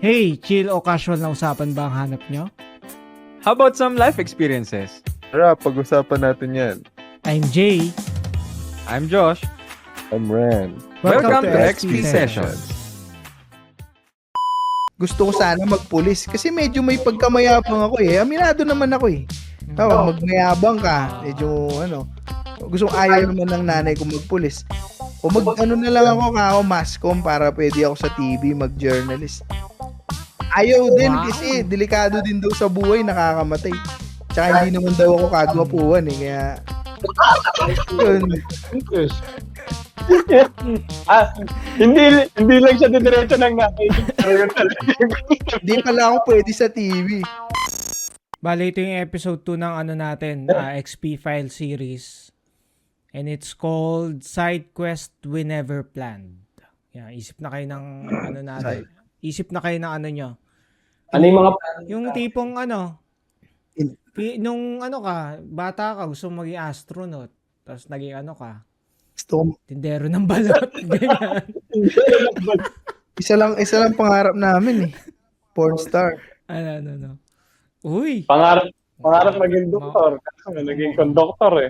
Hey, chill o casual na usapan ba ang hanap nyo? How about some life experiences? Tara, pag-usapan natin yan. I'm Jay. I'm Josh. I'm Ran. Welcome to XP Sessions. Sessions. Gusto ko sana magpulis kasi medyo may pagkamayabang ako eh. Aminado naman ako eh. Pag magmayabang ka, medyo gusto ko ayaw naman ng nanay ko magpulis. O na lang ako mascom para pwede ako sa TV mag-journalist. Ayaw din kasi delikado din daw sa buhay, nakakamatay. Tsaka hindi naman daw ako kagwapuan eh, kaya yun. Hindi lang siya didiretso ng nanay. Hindi pala ako pwede sa TV. Bale, ito yung episode 2 ng natin, XP File series. And it's called Side Quest We Never Planned. Yeah, isip na kayo ng natin. Isip na kayo ng nyo. Ano yung mga Yung tipong nung bata ka, gusto maging astronaut. Tapos naging ka, Gusto ko, tindero ng balot. Ganyan. isa lang pangarap namin eh. Porn star. Ano. Uy! pangarap maging doktor. Kasi naging konduktor eh.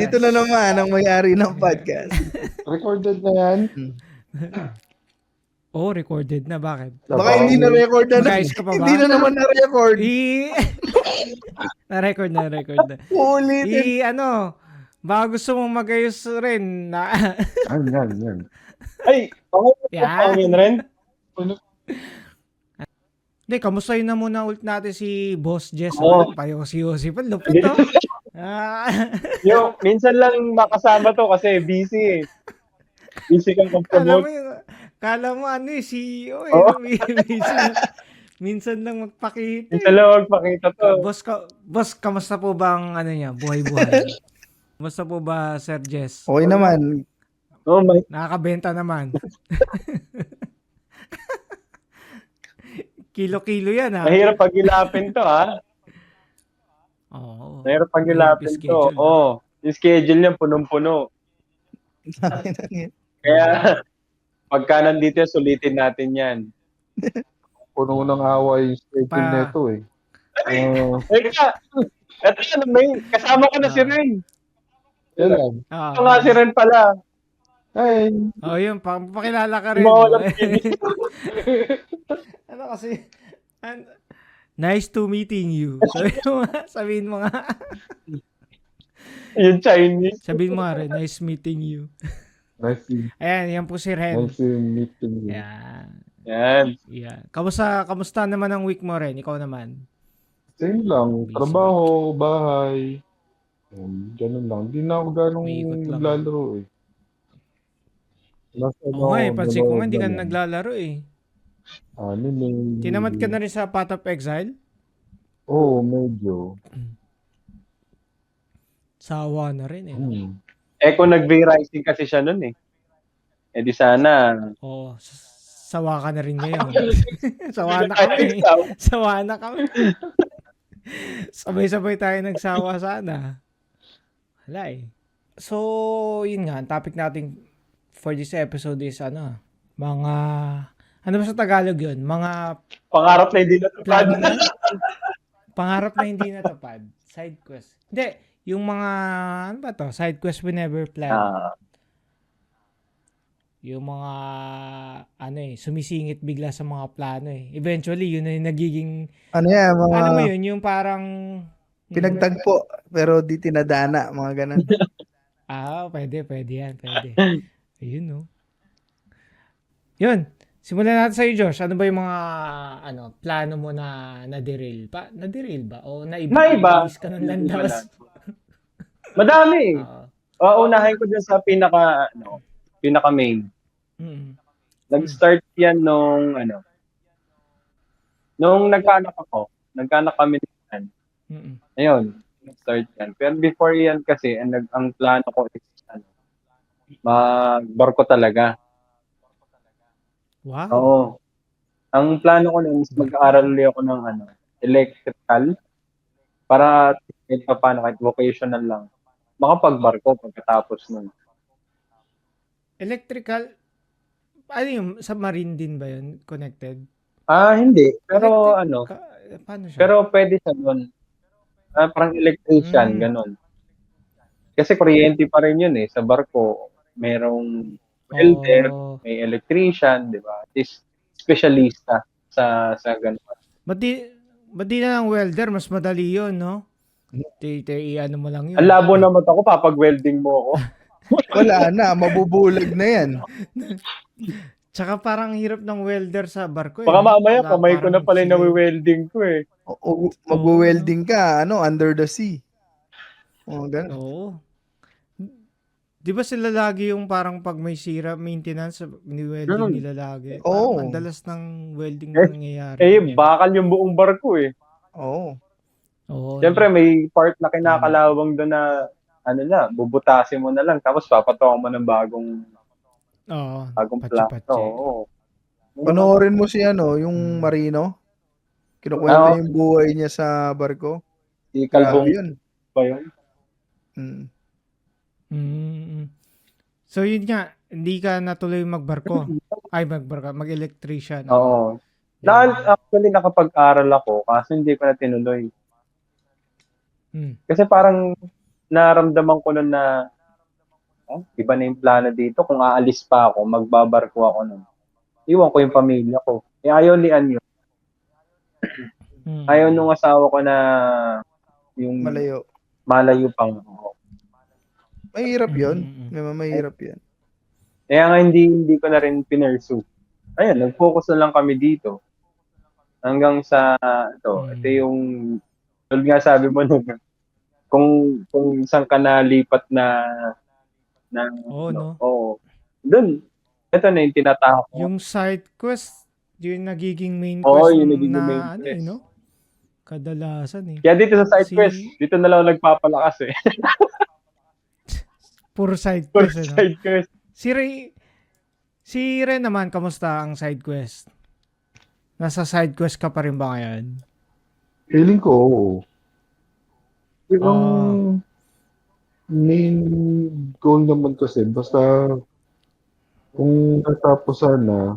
Dito na naman ang may-ari ng podcast. Recorded na yan. Oh, recorded na. Bakit? Baka hindi na-record na. Guys ka pa ba? Hindi na naman na-record. Na-record na. Ulitin. Baka gusto mong magayos rin na. Yan. Ay, Yeah. yun rin. Hindi, kamustahin na muna ulit natin si Boss Jess. Oo. Payo si Joseph. Lupit to. Minsan lang makasama to kasi busy eh. Busy kang Kala mo mag-promote. kala mo CEO eh. Oo. Minsan lang magpakita. Minsan lang magpakita to. Boss, kamusta po ba ang niya? Buhay-buhay. Kamusta po ba, Sir Jess? Okay naman. Oh my. Nakakabenta naman. Kilo-kilo yan ha. Mahirap pagilapin to ha. Oo. Mahirap pagilapin to. Schedule. Oh, yung schedule niya punong-puno. Kaya pagka nandito yan, sulitin natin yan. Puno ng awa yung schedule neto eh. Teka, eto yan, may kasama ko na si Ren. Yan lang. Ito nga si Ren pala. Ay, Yun, pakilala ka rin. Mga walang TV. Kasi, nice to meeting you. Sabihin mo nga. Yung Chinese. Sabihin mo nga rin, nice meeting you. nice Ayan, yan po si Ren. meeting you. Yan. Yan. Kamusta naman ang week mo, Ren? Ikaw naman. Same lang. Busy. Trabaho, bahay. Ganun lang. Hindi na ako ganong Umiikot lang. naglalaro eh. Oo nga pansin ko nga, hindi ka na naglalaro eh. Tinamad ka na rin sa Path of Exile? Oo, medyo. Sawa na rin eh. Kung nag-V-Rising kasi siya nun eh. Eh di sana. Oo, sawa ka na rin ngayon. Sawa na kami. Sawa na kami. Sabay-sabay tayo nagsawa sana. Wala eh. So, yun nga, ang topic natin for this episode is mga, ano ba sa Tagalog yun? Mga Pangarap na hindi natupad. pangarap na hindi natupad. Side quest. Hindi, yung mga, ano ba to? Side quest we never planned. Yung mga, sumisingit bigla sa mga plano eh. Eventually, yun na yung nagiging, Mga ano mo yun, yung parang, pinagtagpo pero di tinadana, mga ganun. Pwede yan, pwede. Ayun, no? Yun. Simulan natin sa'yo, Josh. Ano ba yung mga, plano mo na na-derail? Na-derail ba? O naiba? Naiba. Ka ng landas? Madami. Unahin ko dyan sa pinaka main. Nag-start yan nung nagkaanak ako. Nagkaanak kami niyan. Ayun, nag-start yan. Pero before yan kasi, ang plano ko is magbarko talaga. Wow. Oo. Ang plano ko nun is mag-aaral ulit ako ng electrical para kahit paano, kahit vocational lang, makapagbarko pagkatapos nun. Electrical, ano yung submarine din ba yun? Connected? Hindi. Pero Connected paano siya? pero pwede siya doon. Parang electrician, Mm. ganun. Kasi kuryente pa rin yun eh. Sa barko, merong welder, Oh. may electrician, di ba? Is specialista sa ganun. Ba't di na lang welder? Mas madali yun, no? Ano mo lang yun. Ang labo na mata ko, papag-welding mo ako. Wala na, mabubulag na yan. Tsaka parang hirap ng welder sa barko eh. Baka mamaya, Wala, kamay ko na parang pala yung sila- nawi-welding ko eh. O magwe-welding ka, under the sea. Ganun. Oo. Di ba sila lagi yung parang pag may sira, maintenance, ni-welding Ganun. nila lagi? Oo. Parang ang dalas ng welding Eh, nangyayari. Bakal yung buong barko eh. Oo. Oo. Siyempre, may part na kinakalawang doon na, bubutasin mo na lang, tapos papatawa mo ng bagong patsi-patsi. plato. Oo. Panoorin mo si yung Marino. Kinukwento yung buhay niya sa barko. Si Grabe Kalbong yun. ba yun? So yun nga, hindi ka natuloy magbarko. Mag-electrician. Oo. Actually, nakapag-aral ako, kasi hindi ko na tinuloy. Kasi parang naramdaman ko nun na iba na yung plano dito. Kung aalis pa ako, magbabarko ako nun. Iwan ko yung pamilya ko. Ayaw ni Anyo. Ayaw nung asawa ko na yung malayo pang ako. Mahirap yun. Mahirap yan. Kaya nga hindi ko na rin pinursue. Ayun, nag-focus na lang kami dito. Hanggang sa ito yung tulad nga sabi mo nung kung saan ka nalipat na doon. Ito na yung tinatahak ko. Yung side quest, yung nagiging main Oo, quest yung nung nagiging na main ano quest. no? Kadalasan eh. Kaya dito sa side quest, dito na lang nagpapalakas eh. Puro side For quest. side quest. Si Ren naman, kamusta ang side quest? Nasa side quest ka pa rin ba ngayon? Feeling ko, oo. Yung main goal naman kasi, basta kung natapos sana,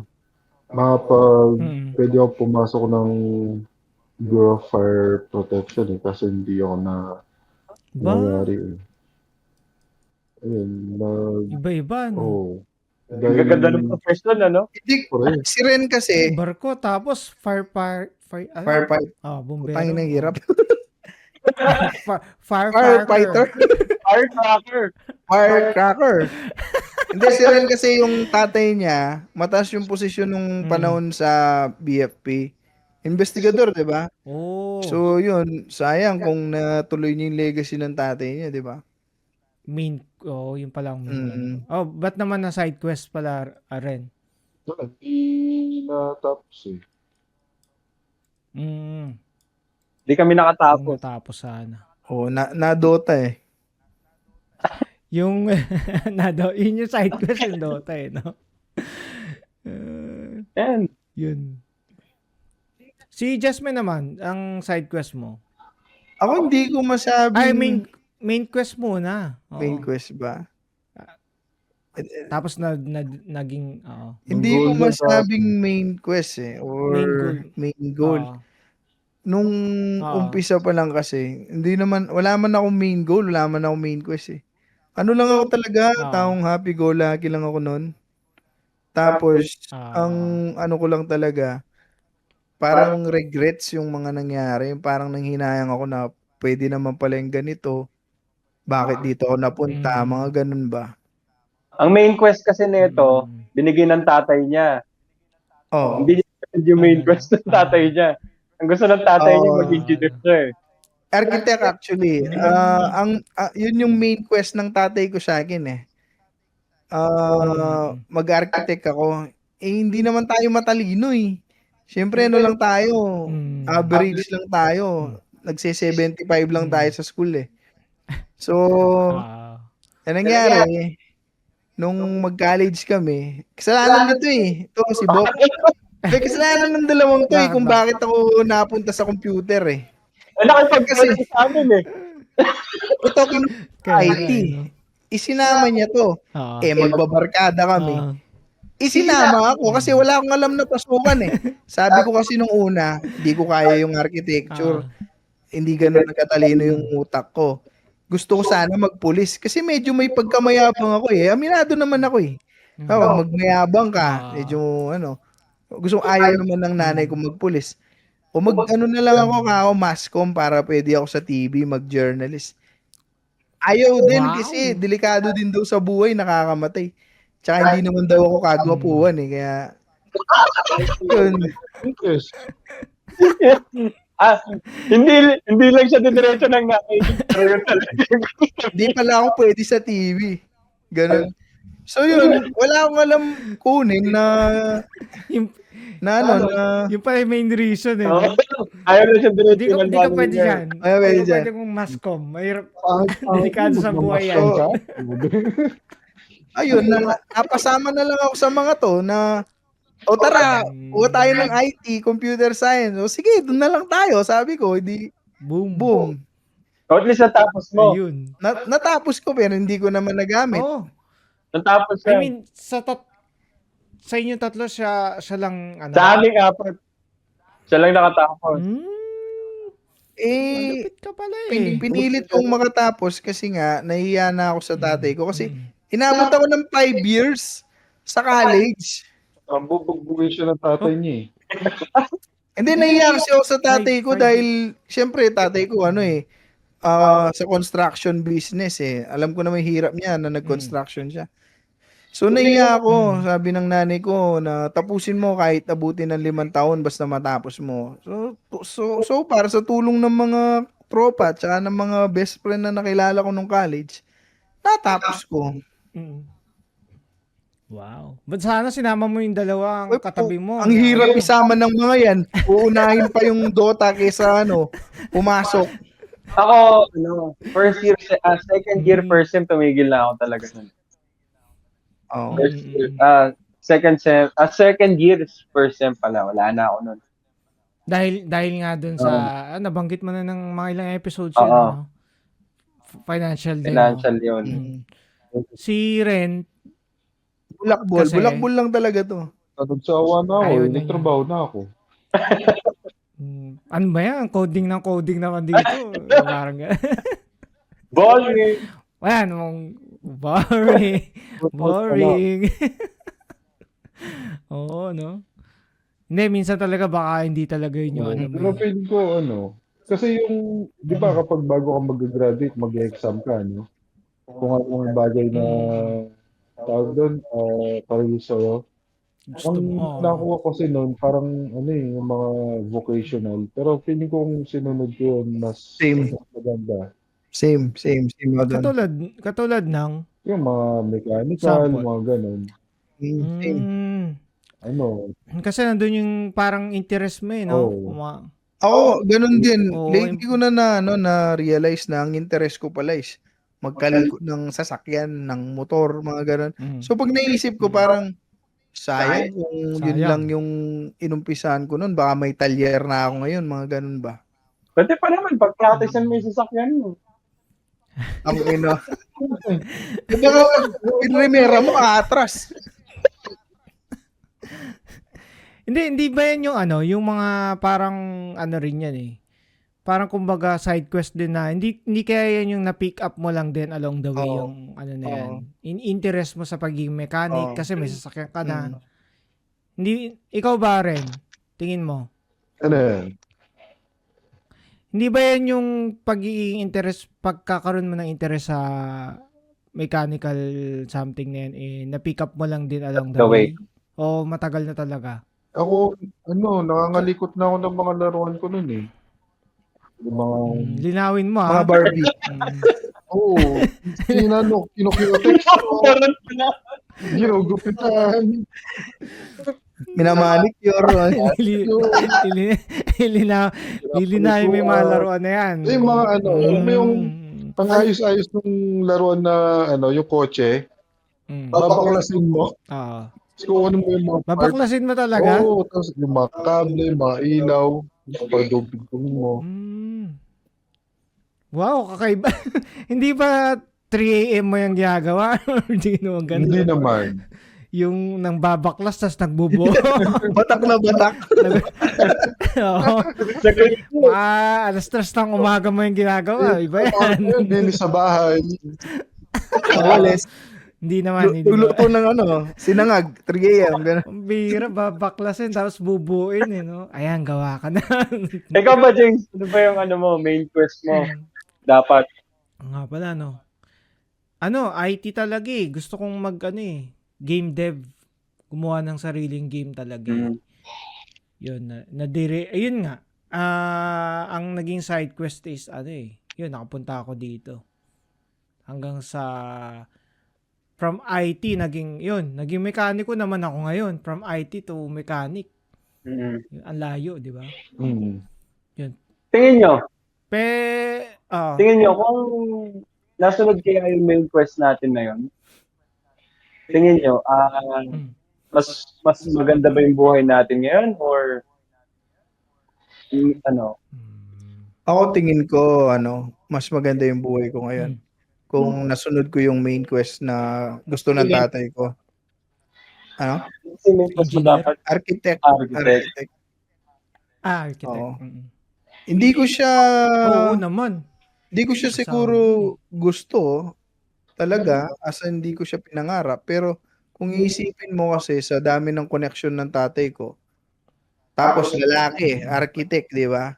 pwede ako pumasok ng Bureau of Fire Protection kasi hindi ako nangyari eh. Ayun, Iba-iba, no? Oo. Ang gaganda ng profession, ano? Si Ren kasi, Barko, tapos firefighter. Bumbero. utangin ng hirap. Firefighter. Firecracker. Hindi, si Ren kasi yung tatay niya, mataas yung posisyon nung panahon sa BFP. Investigador, di ba? Oh. So, yun, sayang kung natuloy niya yung legacy ng tatay niya, di ba? Yun pala ang main. Ba't naman na side quest pala Ren? Hindi natapos eh. Hindi kami nakatapos. Natapos sana. Na Dota eh. Yung yun yung side quest yung Dota eh, no? Yun. Si Jasmine naman, ang side quest mo. Ako hindi ko masabing... Main quest muna. Main quest ba? Tapos naging Hindi ko masabing main quest eh or main goal. Nung umpisa pa lang kasi, wala man akong main goal, wala man akong main quest eh. Ano lang ako talaga, taong happy go lucky lang ako noon. Tapos ang ano ko lang talaga, parang regrets yung mga nangyari, parang nanghinayang ako na pwede naman pala yung ganito. Bakit dito ako napunta? Mga ganun ba? Ang main quest kasi nito, binigay ng tatay niya. Hindi niya yung main quest ng tatay niya. Ang gusto ng tatay niya, mag-engineer siya eh. Architect actually. Yun yung main quest ng tatay ko sa akin eh. Mag-architect ako. Hindi naman tayo matalino eh. Siyempre ano lang tayo, average lang tayo. Nagse-75 lang tayo sa school eh. So, nangyari, nung mag-college kami, kasalanan nito eh. Ito si Bob. Kasalanan ng dalawang to eh kung bakit ako napunta sa computer eh. Nakipag-kasi sa amin eh. Ito IT. Isinama niya to. Magbabarkada kami. Isinama ako kasi wala akong alam na pasukan eh. Sabi ko kasi nung una, hindi ko kaya yung architecture. Hindi ganun nagkatalino yung utak ko. Gusto ko sana magpulis kasi medyo may pagkamayabang ako eh. Aminado naman ako eh. Magmayabang ka, medyo ano. Ayaw naman ng nanay ko magpulis. O ano na lang ako mascom para pwede ako sa TV mag-journalist. Ayaw din kasi delikado din daw sa buhay, nakakamatay. Tsaka hindi naman daw ako kagwapuan eh, kaya yun. Yes. Hindi lang siya didiretso ng nanay. Pero yun talaga. Hindi pala ako pwede sa TV. Ganun. So yun, wala akong alam kunin na Yung, yung pala yung main reason eh. Oo. Ayaw na siya diretso ng Hindi ka pwede dyan. Ayaw pwede dyan. Pwede mong mascom. Mahirap. Delikado sa buhay yan. Ayun, napasama na lang ako sa mga to na tara, kuha tayo ng IT, computer science. O sige, doon na lang tayo. Sabi ko, boom. O at least natapos mo. Ayun. Natapos ko pero hindi ko naman nagamit. Oh. Natapos I siya. mean, sa inyo tatlo, siya lang, Sa aming apat. Siya lang nakatapos. Malupit ka pala eh. Pinilit kong makatapos kasi nga, nahiya na ako sa tatay ko. Kasi inabot ako ng 5 years sa college. Ang bubugbugin siya ng tatay niya eh. Hindi, nahiya kasi ako sa tatay ko dahil, syempre, tatay ko, sa construction business eh. Alam ko na may hirap niya na nag-construction siya. So, nahiya ako. Sabi ng nanay ko na tapusin mo kahit abutin ng 5 taon basta matapos mo. So para sa tulong ng mga tropa at saka ng mga best friend na nakilala ko nung college, natapos ko. Wow. Ba't sana sinama mo yung dalawang katabi mo? Ang hirap isama ng mga yan. Uunahin pa yung Dota kaysa pumasok. Ako, second year, first sem, tumigil na ako talaga nun. Oh. Second year, first sem pala, wala na ako nun. Dahil nga dun sa, nabanggit mo na ng mga ilang episodes yun, financial din. Financial yun. Si Ren, Bulakbol lang talaga to. Nagsawa na ako, nagtrabaho na ako. Ano ba yan? Coding naman dito. Parang Boring. Ayan, boring. Oo, no? Hindi, minsan talaga baka hindi talaga yun yung Pero feeling ko, kasi yung, di ba kapag bago ka mag-graduate, mag-exam ka, kung anong bagay na tawag doon, parang sa'yo. Ang nakuha ko kasi noon, parang yung mga vocational. Pero feeling ko kung sinunod ko yun, mas maganda. Same. Katulad ng? Yung mga mechanical, mga ganun. Same. Kasi nandun yung parang interest mo no? Ako, ganun din. Lately ko na-realize na ang interest ko pala is magkalikot ng sasakyan, ng motor, mga ganun. So pag naisip ko parang sayang kung yun lang yung inumpisahan ko nun, baka may talyer na ako ngayon, mga ganun ba? Pwede pa naman, pag-practicean mo yung sasakyan mo. Ang baka pinrimera mo, atras. Hindi ba yan yung mga parang rin yan eh. Parang kumbaga side quest din na hindi kaya yan yung na-pick up mo lang din along the way yung na yan. Interest mo sa pagiging mechanic kasi may sasakyan ka na. Hindi, ikaw ba rin? Tingin mo? Ano yan? Hindi ba yan yung pagiging interest, pagkakaroon mo ng interest sa mechanical something na yan, na-pick up mo lang din along the way? O matagal na talaga? Ako, nangangalikot na ako ng mga laruan ko nun eh. Yung mga... linawin mo mga Barbie. Oo. Kinukiyotex ko. Ginugupitan. Minamanicure. Ilinawin mo yung mga laruan na yan. Yung mga yung pangayos-ayos ng laruan na yung kotse. Babaklasin mo. Kung ano mo yung mga babaklasin mo talaga? Oo, tapos yung mga kable, mga ilaw, pagdugtugin mo. Wow, kakaiba. Hindi ba 3 AM mo yung ginagawa? Hindi naman ganun. Hindi naman. yung nang babaklas tas nagbubuo. Batak na batak. Oo. Alas 3 ng umaga mo yung ginagawa. Iba yan. Dinis sa bahay. Walis. Hindi naman. Luto ng sinangag, 3 a.m. Ganun. Ang bira, babaklasin tapos bubuin eh, no? Ayan, gawa ka na. Ikaw ba, James? Ano ba yung main quest mo? Dapat. Nga pala, no? IT talaga eh. Gusto kong game dev. Gumawa ng sariling game talaga eh. Yun, ayun nga. Ang naging side quest is, yun, nakapunta ako dito. Hanggang sa, from IT, naging mekaniko naman ako ngayon. From IT to mechanic. Ang layo, di ba? Yun. Tingin nyo kung nasunod kaya yung main quest natin na yun, tingin nyo, mas maganda ba yung buhay natin ngayon or Ako tingin ko, mas maganda yung buhay ko ngayon. Kung nasunod ko yung main quest na gusto ng tatay ko. kasi main quest mo dapat Architect. architect. Architect. Oo. Hindi ko siya Oo naman. Hindi ko siya siguro gusto talaga hindi ko siya pinangarap. Pero kung iisipin mo kasi sa dami ng connection ng tatay ko, tapos lalaki, architect, di ba?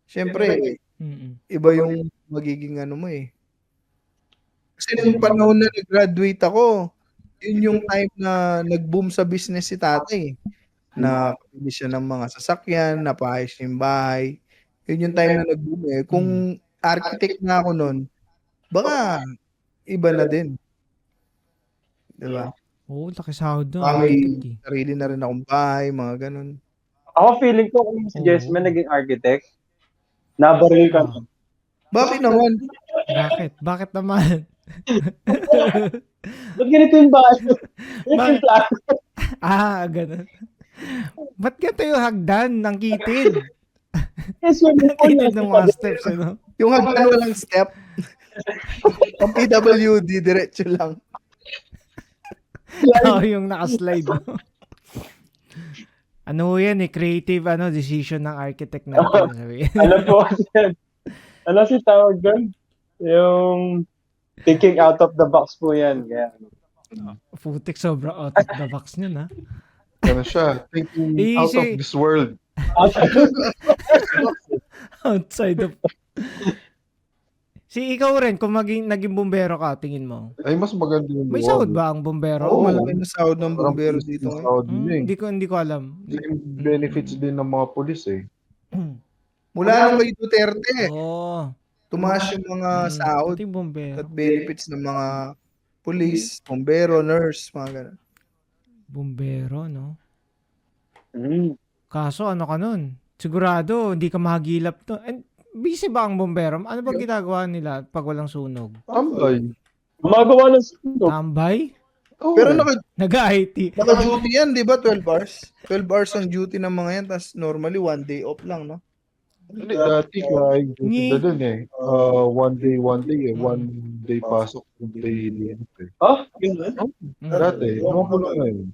Siyempre, iba yung magiging mo eh. Kasi nung panahon na nag-graduate ako, yun yung time na nag-boom sa business si tatay. Na pili siya ng mga sasakyan, napaayos yung bahay. Yun yung time na nag-boom eh. Kung architect na ako nun, baka iba na din. Diba? Oo, laki sahod doon. May sarili na rin akong bahay, mga ganun. Ako feeling ko kung si Jesman naging architect, nabaril ka. Bakit naman? Bakit naman? Ba't ganito yung bahay? Yung plano. Ganun. Ba't ganito yung hagdan ng kitid? Yes, yun. Kitid ng mga steps, Yung hagdan walang step. Ang PWD, diretso lang. Yung nakaslide. Yan creative decision ng architect natin. Alam po, si tawag doon? Yung thinking out of the box po yan. Kaya, Putik, sobra out of the box niya, na. Ano siya? Thinking out of this world. Outside of... Ikaw rin, kung naging bumbero ka, tingin mo? Ay, mas maganda yung May sahod ba ang bumbero? Oo, malaki na sahod ng bumbero dito. Hindi ko alam. Yung benefits din ng mga pulis eh. Mula nung kay Duterte, tumaas yung mga sahod at benefits ng mga pulis, bumbero, nurse, mga ganun. Bumbero, no? Kaso ka nun? Sigurado, hindi ka mahagilap to. Busy ba ang bumbero? Ano ba ginagawa nila pag walang sunog? Tambay. gumagawa ng sunog. Tambay? Oh, Pero Nag-IT. naka-duty yan, di ba? 12 hours. 12 hours ang duty ng mga yan, tapos normally 1 day off lang, no? Hindi, dati kahit na dun eh. One day eh. 1 day pasok, 1 day liit eh. Yun. Dati, ano na ngayon?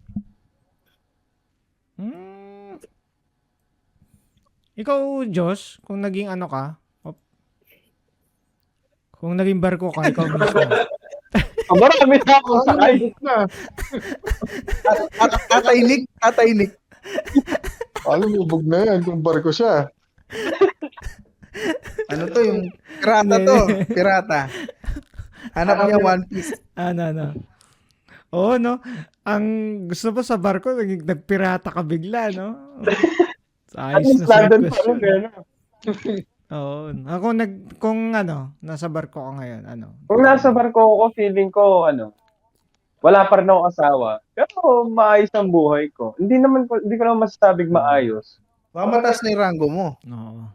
Ikaw, Josh, kung naging kung naging barko ka, ikaw mismo. Marami na akong sakay. Tatay Nick. Alam mo, bug na yan kung barko siya. Ano to, yung pirata. Hanap niya One Piece. Oo, no? Ang gusto mo sa barko, nagpirata ka bigla, no? At least London pa rin, Oo. Ako kung nasa barko ka ngayon, Kung nasa barko ako, feeling ko, wala pa rin ako asawa. Pero maayos ang buhay ko. Hindi ko naman masasabing maayos. Mamatas na yung rango mo. Oo.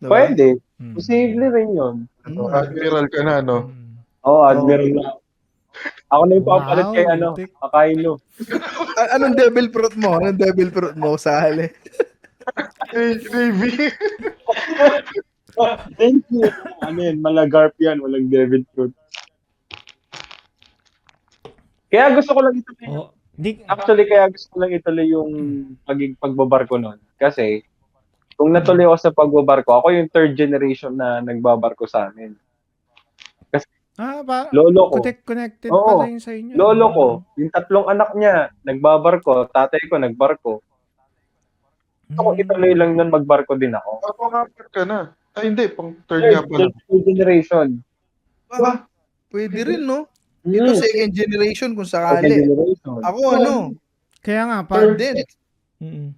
Diba? Pwede. Posible rin yun. Admiral ka na, no? Oo, admiral na. Ako na yung papalit kay Akailo. Anong devil fruit mo? Sa hali? Navy. Thank you. Malagarp yan. Walang devil fruit. Kaya gusto ko lang ito. Hindi, Actually, kaya gusto ko lang ituloy yung pagbabarko nun. Kasi, kung natuloy ako sa pagbabarko, ako yung third generation na nagbabarko sa amin. Lolo ko. connected Oo. pala yun sa inyo. Lolo ko, yung tatlong anak niya, nagbabarko. Tatay ko, nagbarko. Ako, ituloy lang nun, magbarko din ako. Pang-apat ka na. Ay, hindi. Pang-third nga pala. Third generation. Ba, pwede rin, no? Ito second generation kung sakali. Second generation. Ako ano, Kaya nga, third din. Mm.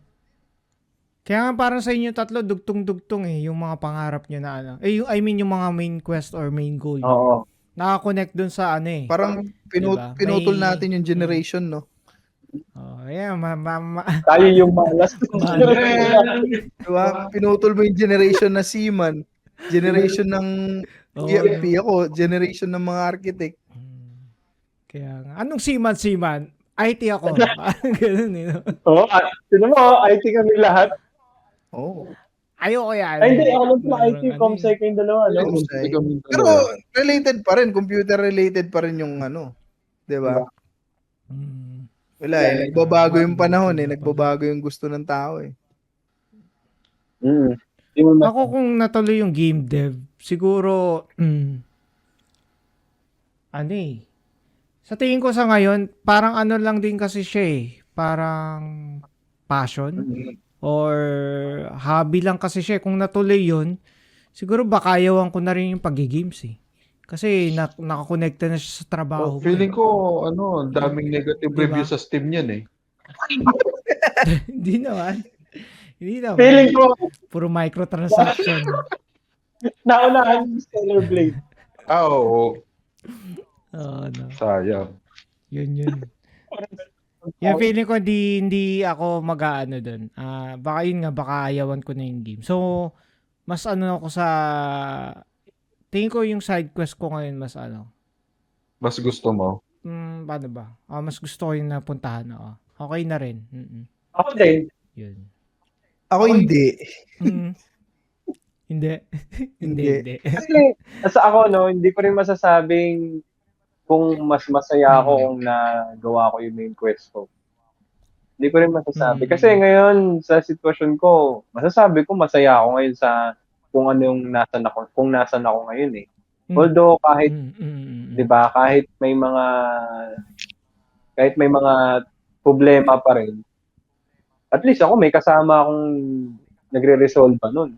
Kaya nga parang sa inyo tatlo, dugtong-dugtong yung mga pangarap nyo na ano. I mean yung mga main quest or main goal. Oo. Nakakonect dun sa ano Parang Diba? pinutol May- natin yung generation, no? Oh, yeah, Tayo yung malas. Diba? Pinutol mo yung generation na seaman, generation ng Oo, EFP ako, generation ng mga architect. Kaya nga. Anong siman? IT ako. Ganun no? Oo. Sino mo, IT kami lahat. Oh. Ayoko yan. Ay, hindi. Ako lang sa Parang IT. ano Comsec kayong dalawa, no? Comsec. Hindi kami Pero dalawa. related pa rin, computer related pa rin yung ano, 'di ba? Mm. Wala nagbabago yung panahon nagbabago yung gusto ng tao Mm. Ako kung natuloy yung game dev, siguro, sa tingin ko sa ngayon, parang ano lang din kasi siya parang passion or hobby lang kasi siya. Kung natuloy yun, siguro baka ayawan ko na rin yung pag-games Kasi nakakonekta na siya sa trabaho. Feeling ko, ang daming negative Diba? review sa Steam yan eh. Hindi naman. Feeling ko, Puro microtransaction. naunahan yung Stellar Blade. Oo. No. Sayang. Yun. Yung feeling ko hindi ako mag-aano doon. Baka yun nga, baka ayawan ko na yung game. So, mas ano ako sa tingin ko yung side quest ko ngayon mas ano. Mas gusto mo? Paano ba? Mas gusto ko yung napuntahan. Okay na rin. Ako din. Yun. Ako hindi. Hindi. Kasi, sa ako, no, hindi ko rin masasabing kung mas masaya ako kung nagawa ko yung main quest ko. Hindi ko rin masasabi. Kasi ngayon, sa sitwasyon ko, masasabi ko masaya ako ngayon sa kung ano yung kung nasan ako ngayon Although kahit 'di ba, kahit may mga problema pa rin. At least ako may kasama akong nagre-resolve nun.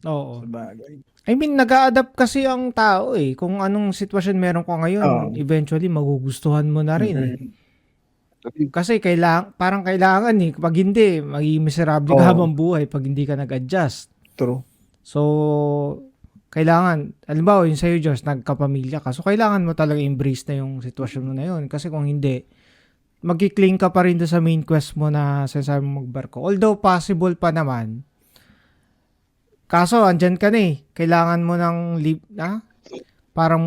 Oo. Sabagay. I mean, nag-a-adapt kasi ang tao Kung anong sitwasyon meron ko ngayon, eventually magugustuhan mo na rin Kasi parang kailangan pag hindi, magiging miserable ka habang buhay pag hindi ka nag-adjust. True. So, kailangan, halimbawa yung sa'yo, Josh, nagkapamilya ka. So, kailangan mo talaga embrace na yung sitwasyon mo na yun. Kasi kung hindi, magkikling ka pa rin doon sa main quest mo na sinasabi mo magbarko. Although possible pa naman, kaso andyan ka na kailangan mo ng parang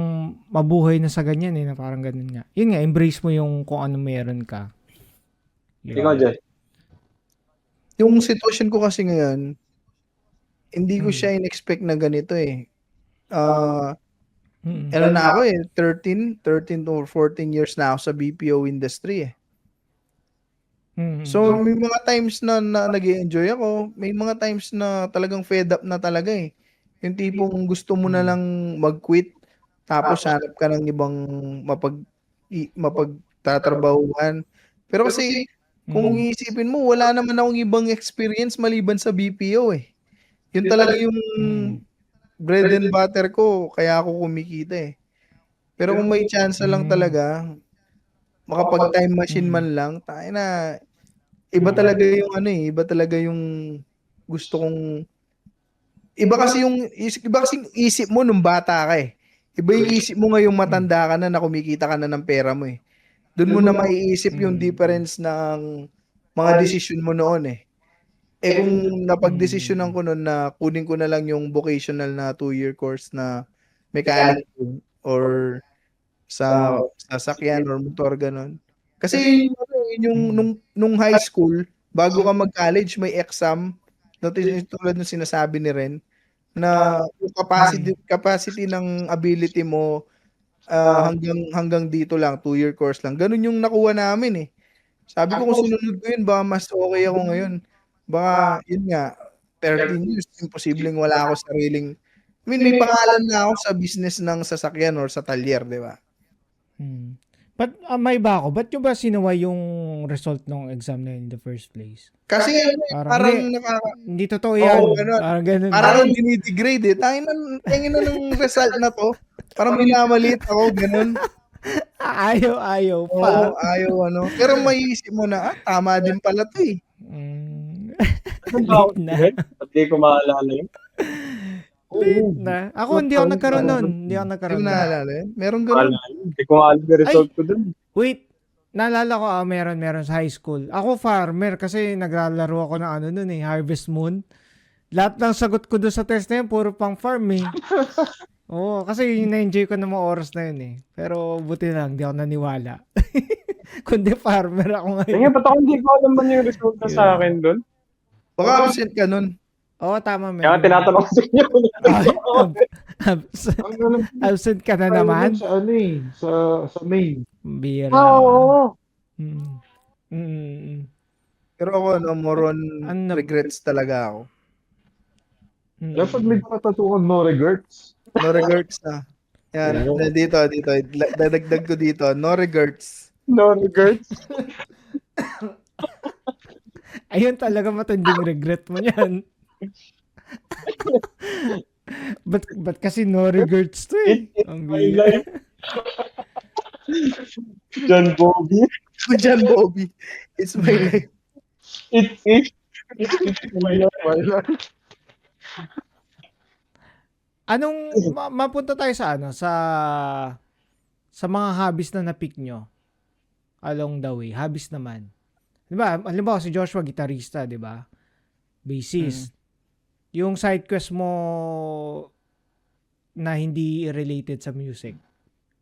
mabuhay na sa ganyan na parang ganun nga. Yun nga, embrace mo yung kung ano meron ka. Yun. Ikaw, Jess. Yung sitwasyon ko kasi ngayon, hindi ko siya in-expect na ganito Ano na ako 13 to 14 years na ako sa BPO industry So, may mga times na nag-i-enjoy ako, may mga times na talagang fed up na talaga Yung tipong gusto mo na lang mag-quit, tapos hanap ka ng ibang mapagtatrabahuhan. Pero kasi, kung iisipin mo, wala naman akong ibang experience maliban sa BPO Yun talaga yung bread and butter ko, kaya ako kumikita Pero kung may chance lang talaga, makapag-time machine man lang, tayo na, iba talaga yung iba talaga yung gusto kong, iba kasi yung isip mo nung bata ka Iba yung isip mo ngayong matanda ka na kumikita ka na ng pera mo Doon mo na maiisip yung difference ng mga desisyon mo noon kung napag-desisyonan ko noon na kunin ko na lang yung vocational na 2-year course na mechanic or sa sasakyan or motor ganon. Kasi yung nung high school, bago ka mag-college, may exam na tulad ng sinasabi ni Ren na yung capacity ng ability mo hanggang dito lang, 2-year course lang. Ganun yung nakuha namin eh. Sabi ko kung sinunod ko yun, baka mas okay ako ngayon. Baka, yun nga, 13 years, imposibleng wala ako sariling, I mean, may pangalan na ako sa business ng sasakyan or sa talyer, di ba? Hmm. But may iba ako. Ba't nyo ba sinuwa yung result ng exam na yun in the first place? Kasi parang Hindi totoo yan. ganun. Parang ganun. Parang dinidegrade eh. Tangin na ng result na to. Parang minamalit ako, ganun. Ayaw pa. Oo, ayaw ano. Pero maiisip mo na, tama din pala to eh. Late na. Hindi ko maalala yun. Late na. Ako, hindi ako nagkaroon nun. Hindi ako Hindi nagkaroon mo nun. naalala yun? Meron ganun. Hindi ko maalala yung result ko dun. Wait. Naalala ko, meron sa high school. Ako farmer kasi naglalaro ako ng ano nun eh, Harvest Moon. Lahat ng sagot ko doon sa test na yun, puro pang farm eh. Oo, kasi na-enjoy ko ng mga oras na yun eh. Pero buti lang, di ako naniwala. Kundi farmer ako ngayon. Ngayon, ba't ako hindi ko alam ba yung result na sa akin dun? Baka absent ka nun. Oo, tama. Kaya tinatanong ko sa inyo. Absent ka na Tayo naman. dun sa ano eh, sa main. Bira. Oo. Pero ako, more on Ano? regrets talaga ako. Dapat may patatukan no regrets. No regrets na. Yan, dito. Dadagdag ko dito. No regrets. No regrets. Ayun talaga matinding regret mo yan. Ba't kasi no regrets to eh? Ang My bira. life. John Bobby. John Bobby. It's my life. It's my life. Anong mapunta tayo sa ano sa mga hobbies na na-pick nyo along the way. Hobbies naman. 'Di ba? Halimbawa si Joshua gitarista, 'di ba? Bassist. Yung side quest mo na hindi related sa music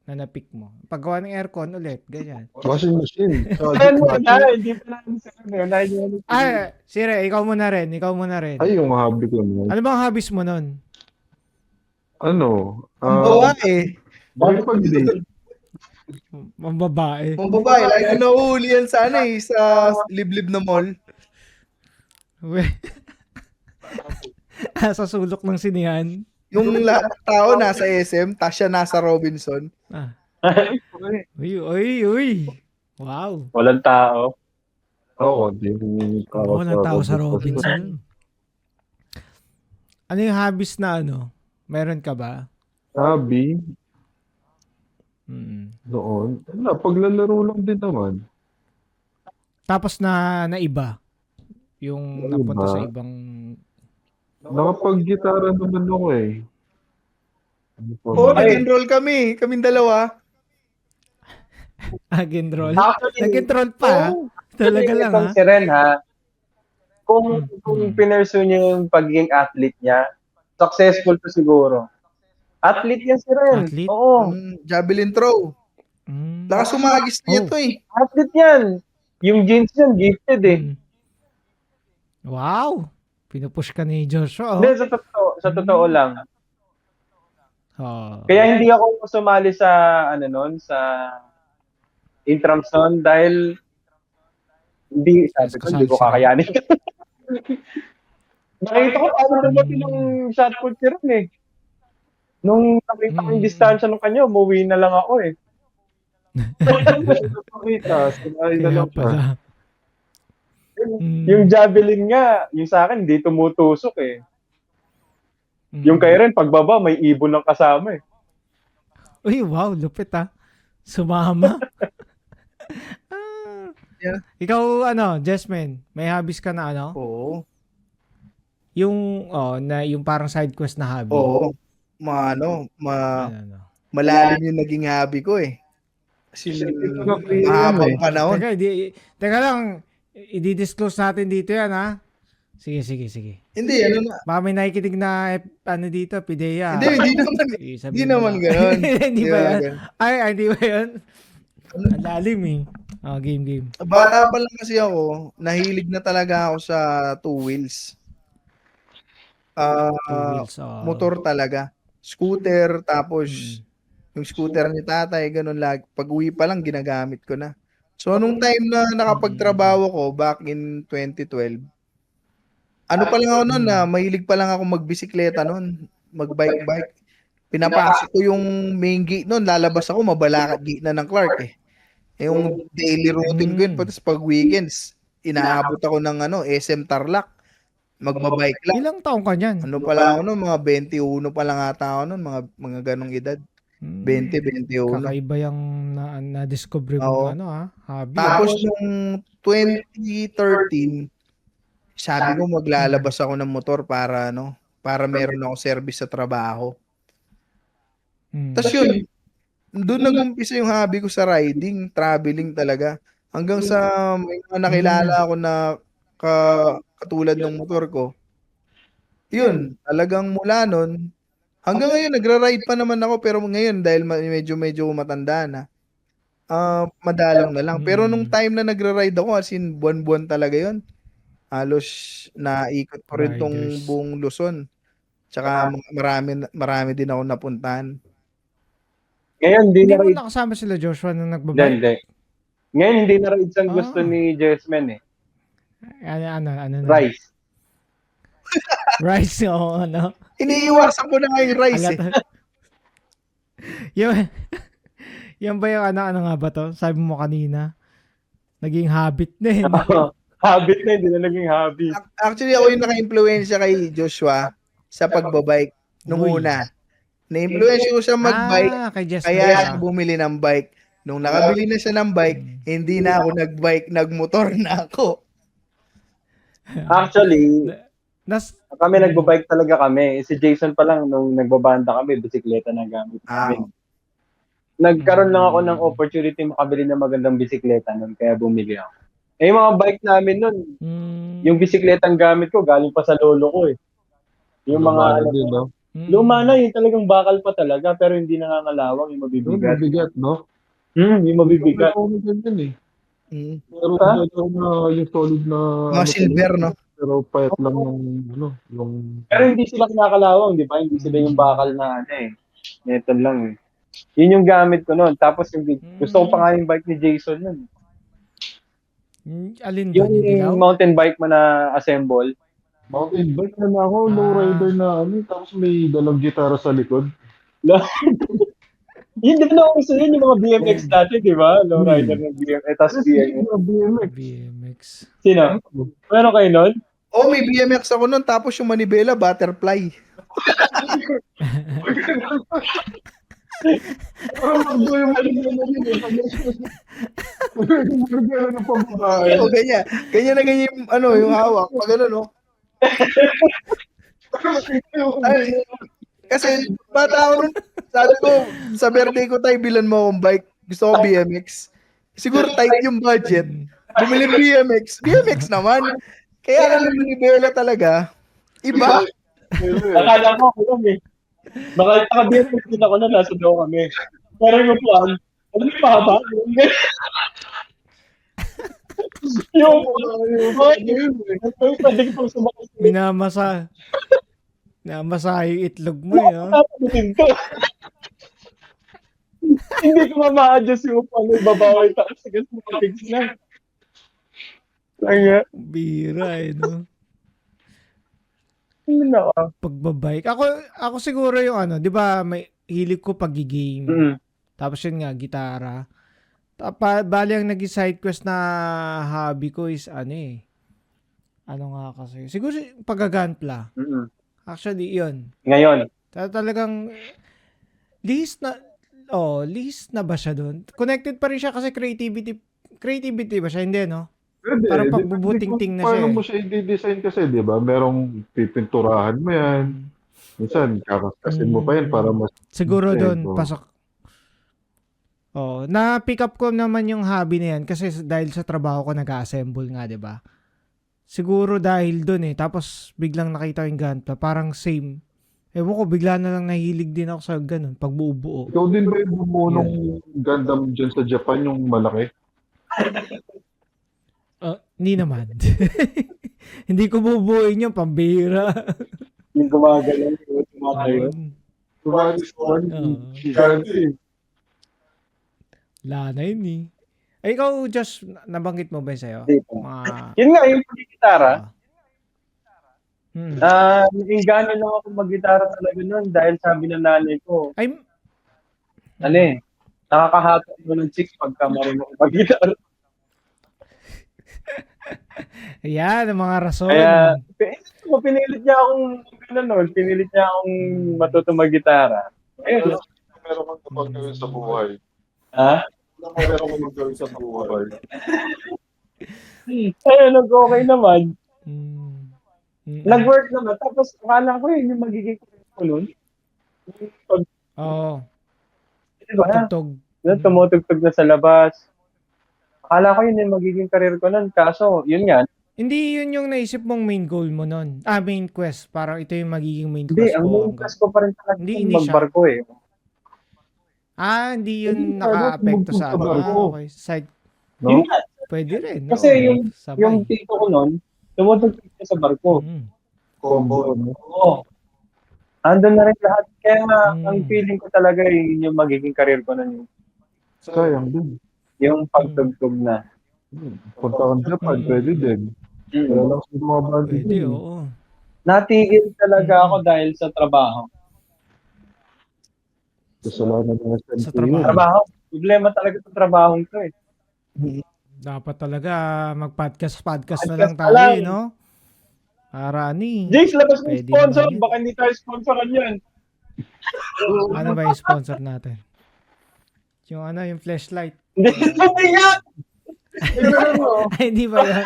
na na-pick mo. Paggawa ng aircon ulit, ganyan. Washing machine. Ano na, hindi pa namin sa ano. Sire, ikaw muna rin. Ay, yung hobby ko naman. Ano bang hobbies mo nun? Ano? Ang babae. Bakit pag-date? Ang babae. Ang babae. Lagi ko nauuli yan sa ano eh. Sa liblib na mall. Sa sulok ng sinihan. Yung lahat ng tao nasa SM, tas siya nasa Robinson. Uy. Wow. Walang tao. Oo, di. Oo, ng tao sa Robinson. Ano yung hobbies na ano? Meron ka ba? Hobby? Noon? Wala, paglalaro lang din naman. Tapos na iba. Yung Ano napunta ba? sa ibang... Nakapag-gitara naman ako eh. Ano pa Oo, ba? nag-enroll kami. Kaming dalawa. Nag-enroll? Actually, Nag-enroll pa? Talaga lang ha? Si Ren ha, kung pinursue niya yung pagiging athlete niya, successful to siguro. Athlete yan si Ren. Athlete? Oo. Javelin throw. Lakas sumagis niya to eh. Athlete yan. Yung genes yan, gifted eh. Wow! Pinupush ka ni Joshua. Hindi, sa totoo lang. Oh. Kaya hindi ako sumali sa, sa intrams noon dahil hindi ko kakayanin. Nakita ko paano dumating ng shot put si Ron eh. Nung nakita ko yung distansya ng kanya, umuwi na lang ako eh. Pakita, sinay na Kaya lang siya. pala. Yung javelin nga, yung sa akin, hindi tumutusok eh. Yung kay Ren, pagbaba, may ibon ng kasama eh. Uy, wow, lupit ha. Sumama. Yeah. Ikaw, Jasmine, may hobbies ka na ano? Oo. Yung parang side quest na hobby. Oo. Ano? Malalim yung naging hobby ko eh. Kasi mahabang panahon. Teka lang, i-disclose natin dito yan ha. Sige. Hindi, Baka may nakikinig na dito, Pidea. Hindi naman gano'n. Hindi ba yan? Ay, hindi ba yan? Ang lalim eh. Game. Bata pa lang kasi ako, nahilig na talaga ako sa two wheels. Two wheels, Motor talaga. Scooter, tapos Yung scooter ni tatay, ganun lag. Pag uwi pa lang, ginagamit ko na. So, nung time na nakapagtrabaho ko, back in 2012, ano pa lang ako noon na, mahilig pa lang ako magbisikleta noon, magbike-bike. Pinapasok ko yung main gate noon, lalabas ako, mabalakad gate na ng Clark eh. Yung daily routine ko yun, tapos pag weekends, inaabot ako ng SM Tarlac, magbabike lang. Ilang taong ka niyan? Ano pala ako noon, mga 21 pa lang ata ako noon, mga ganong edad. 20, 21. Kakaiba yung na-discover Oo. mo hobby. Tapos nung 2013, sabi ko maglalabas ako ng motor para meron ako service sa trabaho. Tapos yun, doon nag-umpisa yung hobby ko sa riding, traveling talaga. Hanggang sa may mga nakilala ako na katulad ng motor ko. Yun, talagang mula nun, hanggang ngayon nagra-ride pa naman ako, pero ngayon dahil medyo matanda na, madalang na lang. Pero nung time na nagra-ride ako, as in buwan-buwan talaga yun. Halos naikot ko rin tong Riders. buong Luzon. Tsaka marami din ako napuntahan. Ngayon, hindi Hindi na mo ride. nakasama sila Joshua nung Hindi, nagbabike? hindi. Ngayon, hindi na rides ang gusto ni Jesman eh. Ano na? Rice. Rice, oo, Iniiwasan ko na nga yung rice eh. Alata. Yan ba yung ano nga ba to? Sabi mo kanina, naging habit na eh. Habit na, hindi na naging hobby. Actually, ako yung naka-impluensya kay Joshua sa pagbabike nung Uy. una. Na-impluensya ko siya magbike, Kay Jess kaya Mesa. siya bumili ng bike. Nung nakabili na siya ng bike, hindi na ako nagbike, nagmotor na ako. Actually, kami Hmm. nagbabike talaga kami. Si Jason pa lang, nung nagbabanda kami, bisikleta na gamit namin. Nagkaroon lang ako ng opportunity makabili ng magandang bisikleta nun, kaya bumili ako. Eh, yung mga bike namin nun, yung bisikletang gamit ko, galing pa sa lolo ko eh. Yung mga, din, no? luma na, yung talagang bakal pa talaga, pero hindi nangangalawang, yung Yung mabibigat. mabigat, no? Yung mabibigat. Ako na ganyan eh. Mm. Pero Ha? na yung solid na Mga silver, no? pero payat lang yung Pero hindi sila kinakalawang, di ba? Hindi sila yung bakal na metal lang eh. Yun yung gamit ko noon. Tapos yung gusto ko pa nga yung bike ni Jason nun. Alin ba? Yung dilaw? Yung mountain bike mo na assemble. mountain bike na ako, lowrider na tapos may dalang gitara sa likod. Yun, di ba gusto yun yung mga BMX dati, di ba? Lowrider ng BMX. Tapos BMX. BMX. BMX. Sino? Meron kayo nun? Oh, may BMX ako nun, tapos yung manibela, butterfly. Parang magdo yung maligyan na yun eh. Magdo ng pambabae. O, ganyan. Ganyan na ganyan yung hawak. Pag no? Ay, kasi bata ako nun, sabi ko, sa birthday ko tayo, bilan mo akong bike. Gusto ko BMX. Siguro tight yung budget. Bumili BMX. BMX naman. Kaya alam mo ni Bella talaga, iba. Akala ko ako lang eh. Baka naka-BMX din ako na nasa daw kami. Pero yung plan, ano yung pahaba? Yung pwede ko sumakit. Minamasa yung itlog mo yun. Tapagutin ko. Hindi ko ma-adjust yung babaw yung taas. Kasi makapigs na. Kaya, Bira no? yun ako. Pagbabike. Ako siguro yung di ba may hilig ko pag-game. Tapos yun nga, gitara. Bali ang naging side quest na hobby ko is ano nga kasi. Siguro pag-gunpla. Actually, yun. Ngayon. Talagang list na ba siya doon? Connected pa rin siya kasi creativity ba siya? Hindi, no? Pwede. Parang pagbubuting-ting na siya Paano eh. mo siya i-design kasi, di ba? Merong pipinturahan mo yan. Minsan, kakaskasin mo pa yan para mas... Siguro Okay, doon, so- pasok. Na-pick up ko naman yung hobby na yan kasi dahil sa trabaho ko nag-assemble nga, di ba? Siguro dahil doon eh. Tapos biglang nakita ko yung gunpla. Parang same. Ewan ko, bigla na lang nahilig din ako sa ganun. Pag buo-buo. Ikaw din ba yung bumunong Gundam dyan sa Japan, yung malaki? Hindi naman. Hindi ko bubuuin yung pambira. Yung gumagalaw. Yung gumagalaw. Tumalis ko, Oo. gigantic. Wala na yun eh. Ay, ikaw, Josh, nabanggit mo ba yun sa'yo? Dito. Mga... Yun nga, yung pag-gitara, Hmm. nainggano lang ako mag-gitara talaga noon dahil sabi ng nanay ko, Ay, nakakahatak mo ng chicks pagka marunong ka mag-gitara. ayan, ang mga rason. Kaya, pinilit niya akong, pinilit niya akong matuto mag-gitara. Ayun. Meron kang kapag gawin sa buhay. Ha? Meron kang magawin sa buhay. Ayun, nag-okay naman. Mm. Mm. Nag-work naman. Tapos, akala ko yun yung magiging career ko nun. Oo. Diba? Tugtog. Tumutugtog na sa labas. Akala ko yun yung magiging career ko nun. Kaso, yun nga. Hindi yun yung naisip mong main goal mo nun. Main quest. Parang ito yung magiging main Hindi, quest ang ko. main quest ko pa rin talaga Hindi, yung hindi siya. magbarko eh. Hindi yun Hindi, naka-apekto ano, sa ano. barko. Okay. Side, No? Yun nga. pwede rin. Kasi Oo, yung sabay. tito ko nun, tumutugtog siya sa barko. Mm. Combo, no? Oo. Andun na rin lahat. Kaya nga, ang Mm. feeling ko talaga yun yung magiging career ko nun. Sayang din. Yung pagtugtog na. Punta kang Japan, pwede din. Wala lang sa mga bandi Pwede, din. oo. Natigil talaga ako dahil sa trabaho. Kasalanan ng SNP Sa trabaho. yun. Trabaho. Problema talaga sa trabaho ko eh. Dapat talaga mag-podcast na Podcast lang na tayo, lang. no? Para ni. Jace, labas mo yung Pwede sponsor. naman yan. Baka hindi tayo sponsoran yan. Ano ba yung sponsor natin? Yung flashlight. Hindi, hindi yan! Ay, hindi ba yan?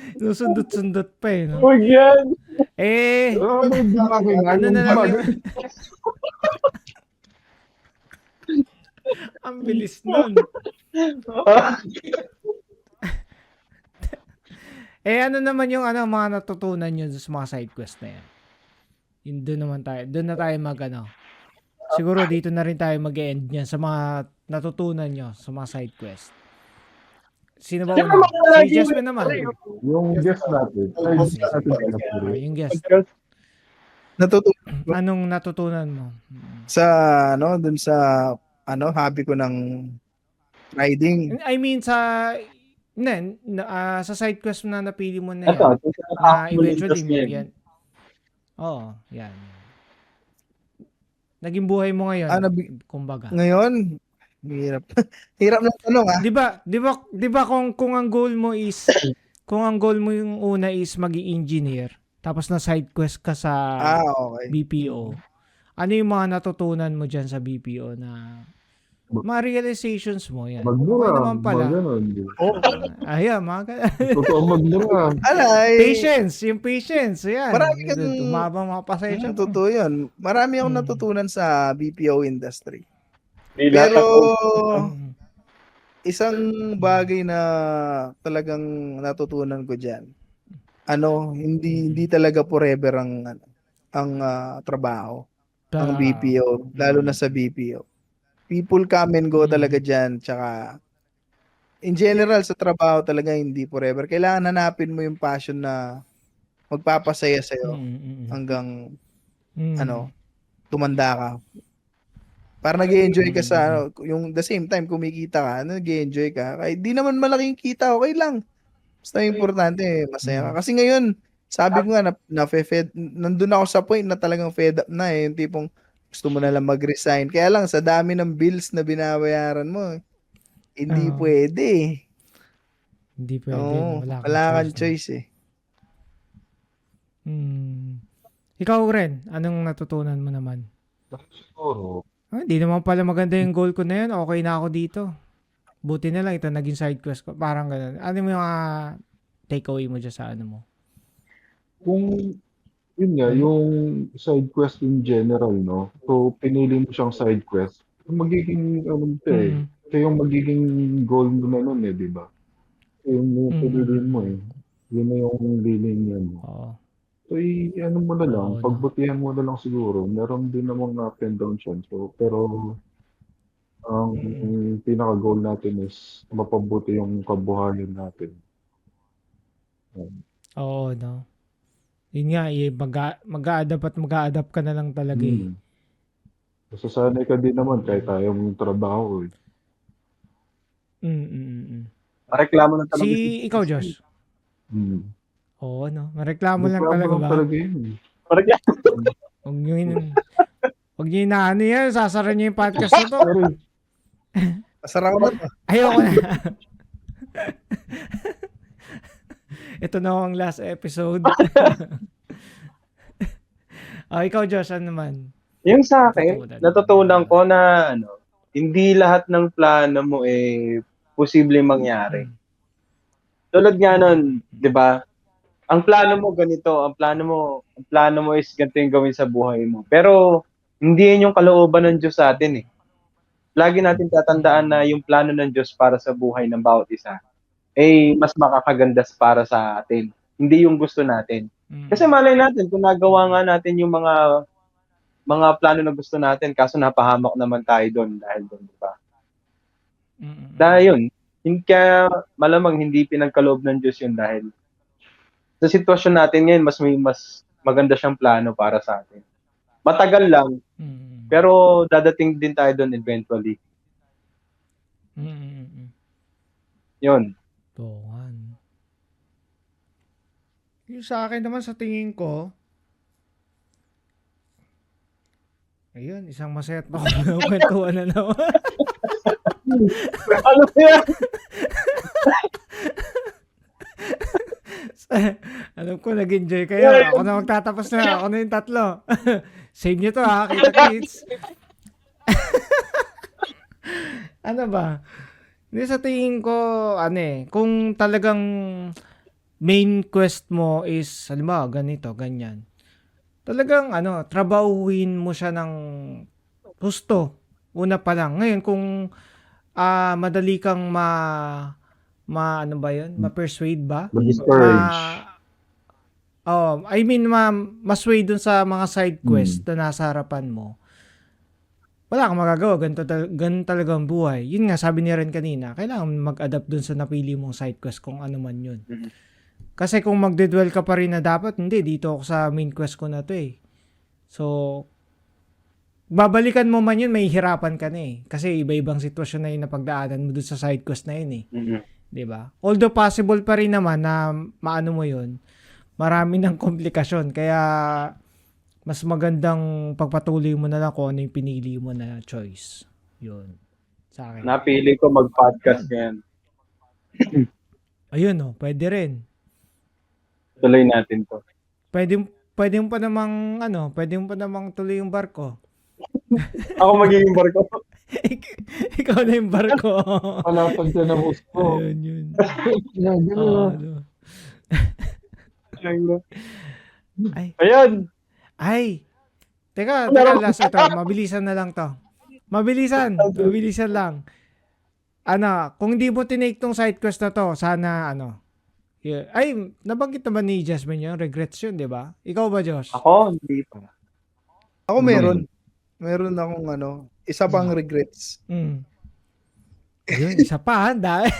Sinusundot-sundot pa eh, no? Huwag yan. Hindi makina. Ano Yung na lang bag. yun? Ang bilis nun. Ano naman yung mga natutunan nyo sa mga side quest na yan? Doon na tayo siguro dito na rin tayo mag-end niyan sa mga natutunan nyo sa mga side quest. Sino ba una? Si Jasmine naman. Yung guest natin. Ay, guest natin. Yung guest. Anong natutunan mo? Sa dun sa hobby ko ng riding. I mean sa sa side quest na napili mo na yan. Ito, Na eventually yan. Oo, yan. Naging buhay mo ngayon. Kumbaga. Ngayon, hirap. Hirap ng tanong ah. 'Di ba kung ang goal mo is yung una is maging engineer, tapos na side quest ka sa Okay. BPO. Ano yung mga natutunan mo diyan sa BPO na mga realizations mo yan? Magmura. Okay naman pala. Ayan, Totoo magmura. yung patience, yan. Marami kang umabang mga pasensya. Totoo yun. Marami akong natutunan sa BPO industry. Pero, Pero isang bagay na talagang natutunan ko diyan. Hindi talaga forever ang trabaho ng BPO, lalo na sa BPO. People come and go talaga diyan, tsaka in general sa trabaho talaga hindi forever. Kailangan hanapin mo yung passion na magpapasaya sa iyo hanggang tumanda ka. Para nag-enjoy ka sa yung the same time kumikita ka, nag-enjoy ka. Kahit di naman malaking kita, okay lang. Basta importante masaya ka. Kasi ngayon, sabi ko nga nandun ako sa point na talagang fed up na yung tipong gusto mo na lang mag-resign. Kaya lang sa dami ng bills na binabayaran mo, hindi pwede. Hindi pwede. Wala kang choice eh. Ikaw rin, anong natutunan mo naman? Siguro. Hindi naman pala maganda yung goal ko na yun. Okay na ako dito. Buti na lang ito naging side quest ko. Parang ganun. Ano yung mga takeaway mo dyan sa ano mo? Kung yun nga, yung side quest in general, no? So, pinili mo siyang side quest. Magiging, ito yung magiging goal mo na nun di ba? Yung pinili mo Yun na yung liling niya mo. Oo. So, ano mo na lang, Oo, pagbutihan mo na lang siguro. Meron din namang up and down siya. So, pero, ang pinaka-goal natin is mapabuti yung kabuhayan natin. Oo, no? Yun nga, mag-a-adapt at mag-a-adapt ka na lang talaga eh. Masasanay ka din naman kahit ayaw mong trabaho eh. Reklamo na talaga. Ikaw, Josh. Hmm. Oo, no. Mareklamo lang talaga Reklamo ba? talaga yun eh. Huwag nyo inaano yan. Sasara nyo yung podcast na to. Sorry. Masarap na to. Ayoko na. Ito na ang last episode. Ikaw, Josh, ano naman? Yung sa akin, natutunan ko na hindi lahat ng plano mo posibleng mangyari. Tulad nga nun, 'di ba? Ang plano mo ganito, ang plano mo is ganito yung gawin sa buhay mo. Pero hindi yun yung kalooban ng Diyos sa atin eh. Lagi natin tatandaan na yung plano ng Diyos para sa buhay ng bawat isa mas makakaganda para sa atin. Hindi yung gusto natin. Kasi malay natin kung nagawa nga natin yung mga plano na gusto natin kaso napahamak naman tayo doon dahil doon, di ba? Dahil yun, kaya malamang hindi pinagkaloob ng Diyos yun dahil sa sitwasyon natin ngayon, mas maganda siyang plano para sa atin. Matagal lang, pero dadating din tayo doon eventually. Yun. Tungan. Yung sa akin naman sa tingin ko, ayun, isang masaya at makakwentuhan na naman. Ano yan? Alam ko, nag-enjoy kayo. Ako na magtatapos na. Ako na yung tatlo. Save nyo to ha, kita-kits. Ano ba? Hindi, sa tingin ko, kung talagang main quest mo is, halimbawa, ganito, ganyan. Talagang, trabahuin mo siya ng gusto. Una pa lang. Ngayon, kung madali kang ma-persuade ba? Ma-discourage. Ma-sway dun sa mga side quest na nasa harapan mo. Wala kang magagawa. Ganun talaga ang buhay. Yun nga, sabi ni Ren kanina, kailangan mag-adapt dun sa napili mong side quest kung ano man yun. Kasi kung magdedwell ka pa rin na dapat, hindi, dito ako sa main quest ko na to eh. So, babalikan mo man yun, may hirapan ka na eh. Kasi iba-ibang sitwasyon na yun na pagdaanan mo dun sa side quest na yun eh. Diba? Although possible pa rin naman na maano mo yun, marami ng komplikasyon. Kaya, mas magandang pagpatuloy mo na lang kung ano yung pinili mo na choice. Yun. Sa akin. Napili ko mag-podcast ngayon. Ayun pwede rin. Tuloy natin to. Pwede mo pa namang tuloy yung barko. Ako magiging barko. Ikaw na yung barko. Palapag ka ng gusto. Yun. Ayan. Ay. Teka, last ito. Mabilisan na lang to. Mabilisan lang. Kung di mo tinake tong side quest na to, sana yeah. Ay, nabanggit naman ni Jasmine yun. Regrets yun, di ba? Ikaw ba, Josh? Ako, hindi pa. Ako meron. Meron akong isa pang regrets. Yun, isa pa, dahil.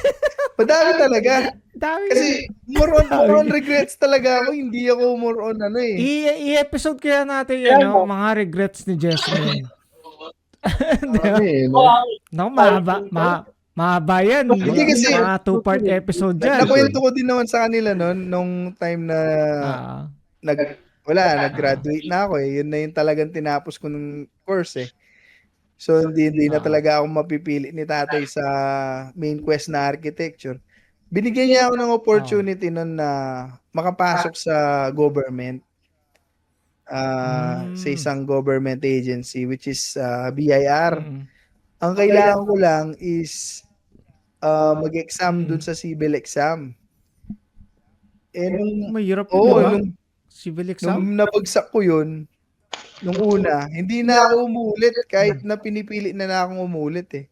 Madami talaga. Dami. Kasi more on regrets talaga ako. Hindi ako more on I-episode kaya natin mga regrets ni Jasmine. Mahaba yan. Hindi kasi, mga 2-part episode dyan. Nakwento ko din naman sa kanila nung time na nag-graduate na ako eh. Yun na yung talagang tinapos ko ng course eh. So, hindi na talaga ako mapipili ni tatay sa main quest na architecture. Binigyan niya ako ng opportunity nun na makapasok sa government. Sa isang government agency which is BIR. Ang kailangan ko lang is mag-exam dun sa civil exam. Mahirap yun, civil exam? Nung nabagsak ko yun, nung una, hindi na ako umulit kahit na pinipili na akong umulit eh.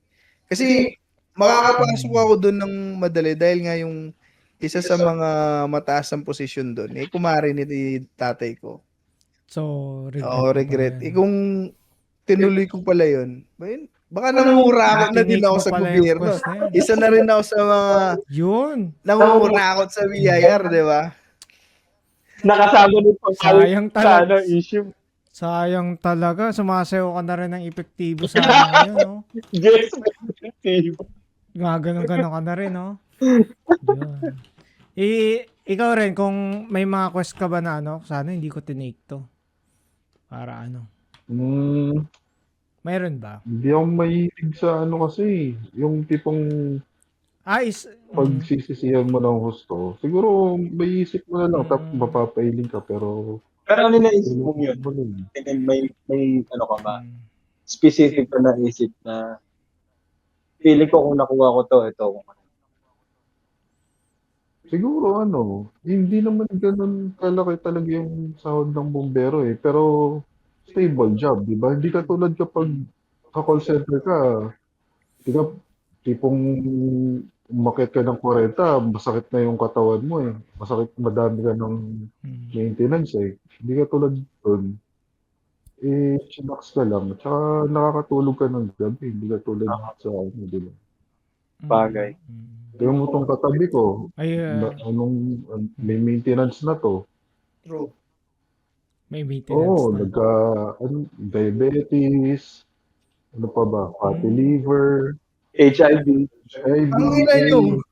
Kasi makakapasok ako doon ng madali dahil nga yung isa sa mga mataas ang posisyon doon kumare ni tatay ko. So, regret. Kung tinuloy ko pala yun, baka nangungurakot na din ako sa gobyerno. Isa na rin ako sa mga nangungurakot sa BIR, di ba? Nakasama nito sayang talaga. issue. Sayang talaga. Sumasayaw ka na rin ng epektibo sa ngayon, no? Yes, Gaganon-ganon ka na rin, no? Yun. Ikaw rin, kung may mga quest ka ba na ano, sana hindi ko tinake to. Para ano. Mayroon ba? Hindi ako mahilig sa ano kasi, yung tipong pagsisisihan mo ng husto. Siguro, may isip mo na lang, tapos mapapailing ka, pero... Pero ano naisip mo yun? May ano ka ba? Specific ka na isip na feeling ko kung nakuha ko to, ito. Siguro ano, hindi naman ganun kalaki talaga yung sahod ng bombero eh. Pero stable job, di ba? Hindi ka tulad kapag ka-call center ka, di ka tipong umakyat ka ng 40, masakit na yung katawan mo eh. Masakit, madami ka ng maintenance eh. Hindi ka tulad doon. Eh, chillax ka lang. Tsaka nakakatulog ka ng gabi. Hindi ka tulad sa ano, di ba? Bagay. Yung mo tong katabi ko, Ay, may maintenance na to. True. may maintenance Oo, na. diabetes, ano pa ba, fatty liver, HIV. HIV, Ang ina nyo.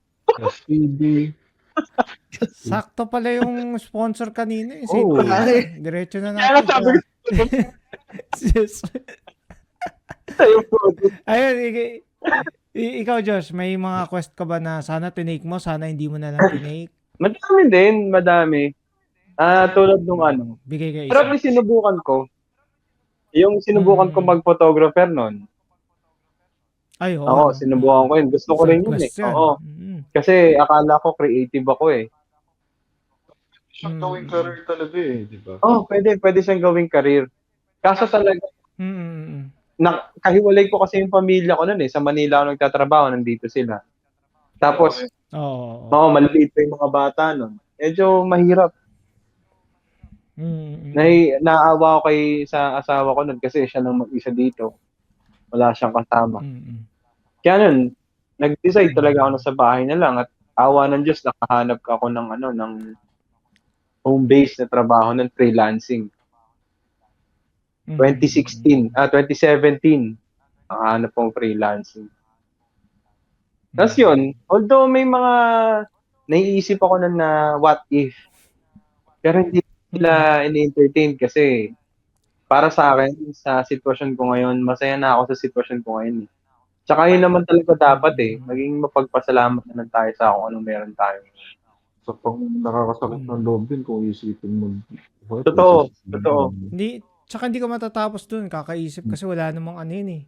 STD. Sakto pala yung sponsor kanina. Eh. Oo. Diretso na Kaya natin. sabi ko, Yes. sa'yo po. Ayun, ikaw Josh, may mga quest ka ba na sana tinake mo, sana hindi mo na lang tinake? Madami din, madami. Tulad nung ano. Bigay ka Pero isa. may sinubukan ko. Yung sinubukan ko mag-photographer nun. Ay, oo. Ako, sinubukan ko yun. Gusto ko rin yun eh. Quest yan. Oo. Kasi akala ko creative ako eh. Siyang gawing career talaga eh, di ba? Oh, pwede siyang gawing career. Kaso talaga, kahiwalay ko kasi yung pamilya ko nun eh. Sa Manila ako nagtatrabaho, nandito sila. Tapos, Oo. maliliit pa yung mga bata nun. Medyo mahirap. Naawa ko sa asawa ko nun kasi siya nang mag-isa dito. Wala siyang kasama. Kaya nun, nag-decide talaga ako na sa bahay na lang at awa ng Diyos, nakahanap ako ng home base na trabaho ng freelancing. 2017, nakahanap akong freelancing. Tapos yun, although may mga naiisip ako na what if, pero hindi nila in-entertain kasi para sa akin, sa sitwasyon ko ngayon, masaya na ako sa sitwasyon ko ngayon eh. Tsaka yun naman talaga dapat eh, maging mapagpasalamat naman tayo sa kung anong meron tayo. So, pang nakakasakit ng loob din kung isipin mo. Totoo. Tsaka hindi ka matatapos dun, kakaisip kasi wala namang ano yun eh.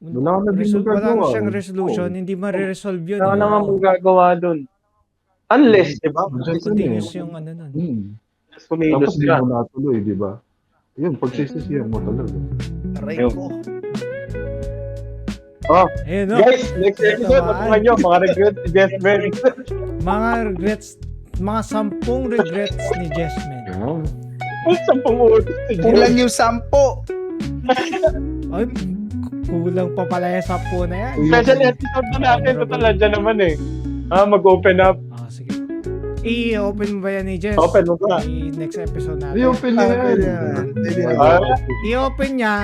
Wala na din Wala magagawa. na siyang resolution, hindi ma-resolve yun. Wala na nga magagawa dun. Unless, di ba? Continuous yung ano nun. Unless kumilos Tapos di ka. mo natuloy, di ba? Yun, pagsisisihan mo talaga. Aray Ayun. ko. Oh, Ayun, no? guys, next episode, abangan nyo, mga regrets ni Jessman. Mga regrets, mga 10 regrets ni Jessman. Yan. Sa pangulit si Kulang Jess. yung 10. Ay, kulang pa pala yung 10 na yan. Special episode na natin, total dyan naman eh. Mag-open up. Sige. I-open mo ba yan ni Jess? Open mo ba? Next episode natin. I-open niya yan. Pwede yan. I-open niya,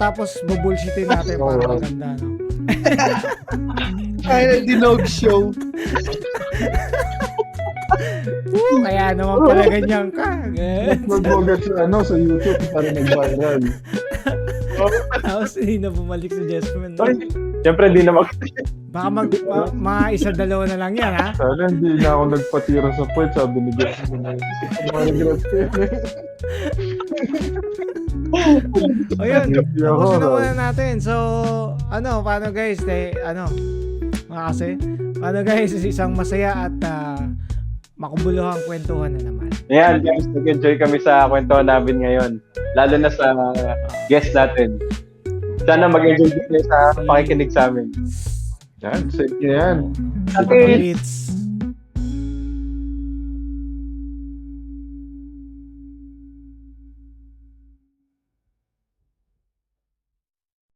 tapos bubullshitin natin para maganda, no? Ay, dinog show. Kaya naman pala ganyan ka. Mag-vlog sa YouTube para mag-viral. Tapos hindi na bumalik si Jessman. Siyempre, hindi na Baka mga isa-dalawa na lang yan, ha? Sana hindi na ako nagpatira sa puwet, sabi ni Jess. Mga regrets ko yun. O yun, Happy ako, tapusin na Roy. muna natin. So, paano guys? Paano guys, isang masaya at makubuluhang kwentuhan na naman. Ayan, guys, nag-enjoy kami sa kwentuhan namin ngayon. Lalo na sa guest natin. Sana mag-enjoy din kayo sa pakikinig sa amin. Yan, safe niya yan. Super hits.